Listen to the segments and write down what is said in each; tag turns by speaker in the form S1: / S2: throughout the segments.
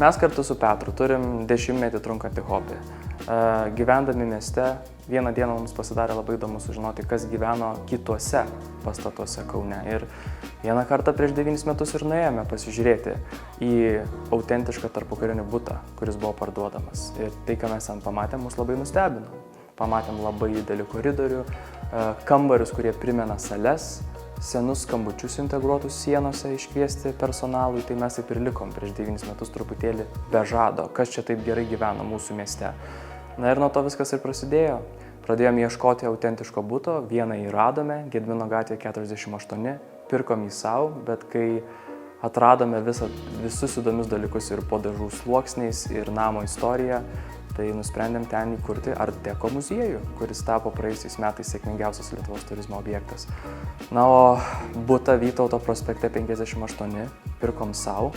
S1: Mes kartu su Petru turim 10-metį trunkantį hobį. Gyvendami mieste, vieną dieną mums pasidarė labai įdomu sužinoti, kas gyveno kituose pastatuose Kaune. Ir vieną kartą prieš 9 metus ir nuėjome pasižiūrėti į autentišką tarpukarinį butą, kuris buvo parduodamas. Ir tai, ką mes ten pamatėm, mus labai nustebino. Pamatėm labai didelį koridorių, kambarius, kurie primena sales, senus skambučius integruotus sienose iškviesti personalui, tai mes taip ir likom prieš 9 metus truputėlį be žado, kas čia taip gerai gyveno mūsų mieste. Na ir nuo to viskas ir prasidėjo. Pradėjome ieškoti autentiško buto, vieną jį radome, Gedimino gatvė 48, pirkom jį savo, bet kai atradome visus įdomius dalykus ir po dažų sluoksniais, ir namo istoriją, tai nusprendėm ten įkurti Art Deco muziejų, kuris tapo praėjusiais metais sėkmingiausias Lietuvos turizmo objektas. Na, o butą Vytauto prospekte 58 pirkom savo.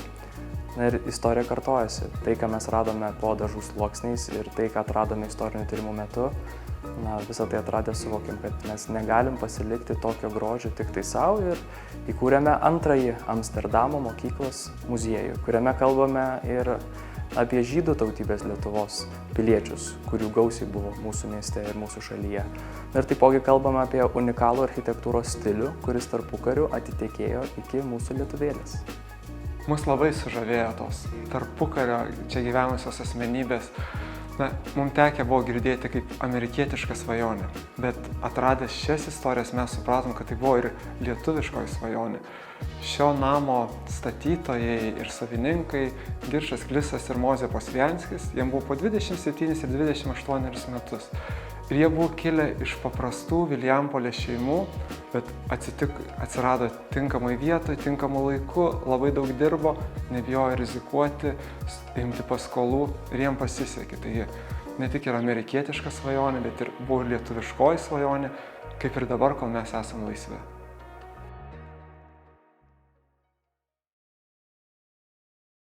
S1: Na ir istorija kartojasi. Tai, ką mes radome po dažų sluoksniais ir tai, ką atradome istorinių tyrimų metu, na, visą tai atradę suvokėm, kad mes negalim pasilikti tokio grožio tik tai savo ir įkūrėme antrąjį Amsterdamo mokyklos muziejų, kuriame kalbame ir apie žydų tautybės Lietuvos piliečius, kurių gausiai buvo mūsų mieste ir mūsų šalyje. Ir taipogi kalbame apie unikalų architektūros stilių, kuris tarpukariu atitekėjo iki mūsų lietuvėlės.
S2: Mus labai sužavėjo tos tarpukario čia gyvenusios asmenybės. Na, mums tekę buvo girdėti kaip amerikietiška svajonė, bet atradęs šias istorijas mes supratom, kad tai buvo ir lietuviškoji svajonė. Šio namo statytojai ir savininkai, Giršas Klisas ir Mozė Posvianskis, jiems buvo po 27 ir 28 metus. Ir jie buvo kilę iš paprastų Vilijampolės šeimų, bet atsirado tinkamai vietoje, tinkamu laiku, labai daug dirbo, nebijojo rizikuoti, imti paskolų ir jiems pasisekė. Tai ne tik yra amerikietiška svajonė, bet ir buvo lietuviškoji svajonė, kaip ir dabar, kol mes esame laisvi.